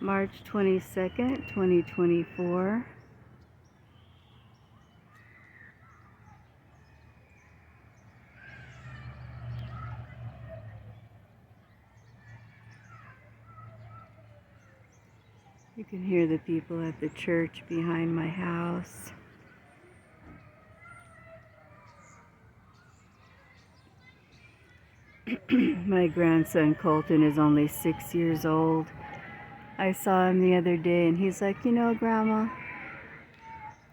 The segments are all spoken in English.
March 22nd, 2024. You can hear the people at the church behind my house. My grandson Colton is only 6 years old. I saw him the other day and he's like, Grandma,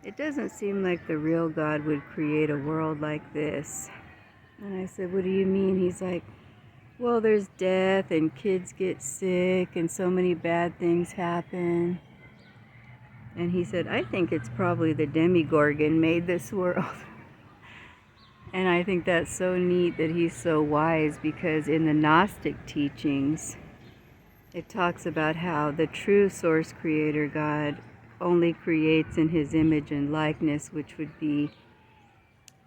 it doesn't seem like the real God would create a world like this. And I said, what do you mean? He's like, well, there's death and kids get sick and so many bad things happen. And he said, I think it's probably the Demigorgon made this world. And I think that's so neat that he's so wise, because in the Gnostic teachings, it talks about how the true source creator God only creates in his image and likeness, which would be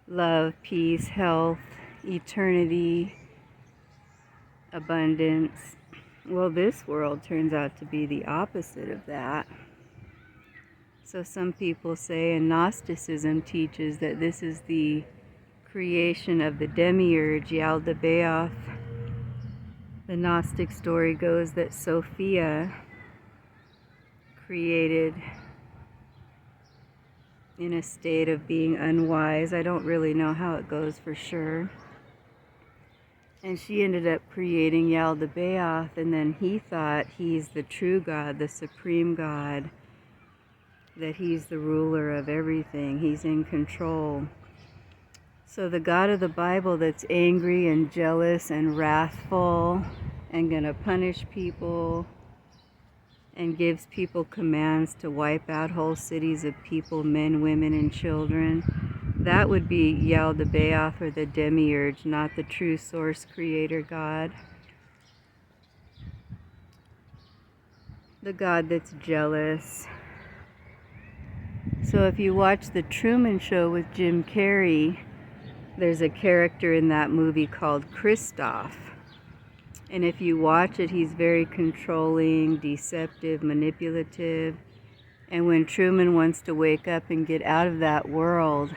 love, peace, health, eternity, abundance. Well, this world turns out to be the opposite of that. So some people say, and Gnosticism teaches, that this is the creation of the demiurge, Yaldabaoth. The Gnostic story goes that Sophia created in a state of being unwise. I don't really know how it goes for sure. And she ended up creating Yaldabaoth, and then he thought he's the true God, the supreme God, that he's the ruler of everything, he's in control. So the God of the Bible that's angry and jealous and wrathful and gonna punish people and gives people commands to wipe out whole cities of people, men, women, and children, that would be Yaldabaoth, or the demiurge, not the true source creator God. The God that's jealous. So if you watch The Truman Show with Jim Carrey, there's a character in that movie called Christof. And if you watch it, he's very controlling, deceptive, manipulative. And when Truman wants to wake up and get out of that world,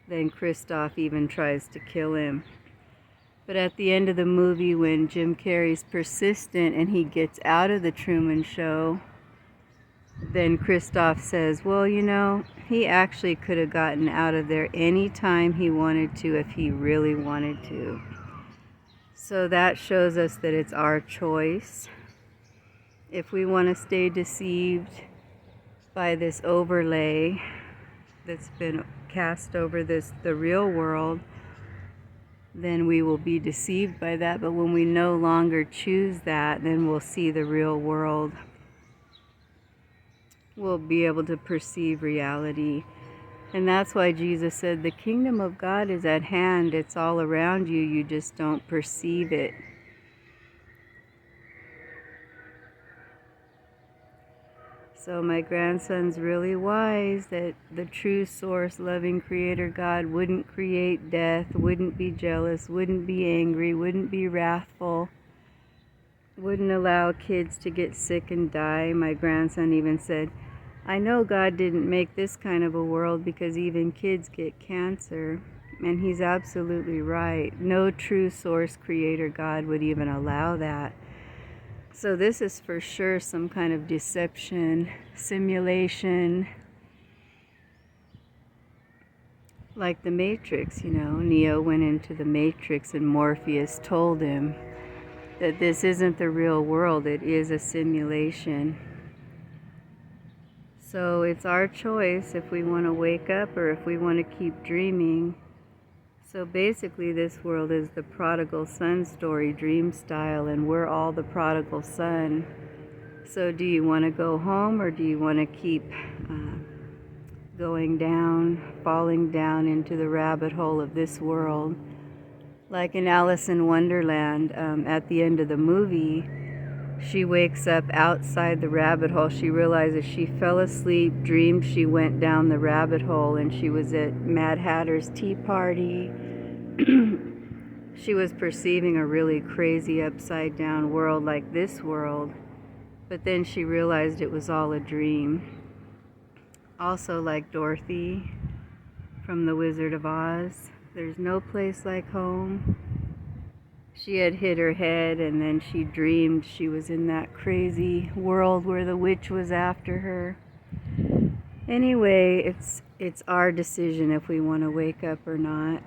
then Christof even tries to kill him. But at the end of the movie, when Jim Carrey's persistent and he gets out of the Truman Show, then Christof says, well, he actually could have gotten out of there any time he wanted to if he really wanted to. So that shows us that it's our choice. If we want to stay deceived by this overlay that's been cast over the real world, then we will be deceived by that. But when we no longer choose that, then we'll see the real world. We'll be able to perceive reality. And that's why Jesus said, the kingdom of God is at hand. It's all around you. You just don't perceive it. So my grandson's really wise that the true source, loving creator God wouldn't create death, wouldn't be jealous, wouldn't be angry, wouldn't be wrathful, wouldn't allow kids to get sick and die. My grandson even said, I know God didn't make this kind of a world because even kids get cancer. And he's absolutely right. No true source creator God would even allow that. So this is for sure some kind of deception, simulation, like the Matrix. Neo went into the Matrix and Morpheus told him that this isn't the real world, it is a simulation. So it's our choice if we want to wake up or if we want to keep dreaming. So basically this world is the prodigal son story, dream style, and we're all the prodigal son. So do you want to go home, or do you want to keep going down, falling down into the rabbit hole of this world? Like in Alice in Wonderland, at the end of the movie, she wakes up outside the rabbit hole. She realizes she fell asleep, dreamed she went down the rabbit hole, and she was at Mad Hatter's tea party. She was perceiving a really crazy upside down world like this world. But then she realized it was all a dream. Also, like Dorothy from The Wizard of Oz, there's no place like home. She had hit her head and then she dreamed she was in that crazy world where the witch was after her. Anyway, it's our decision if we want to wake up or not.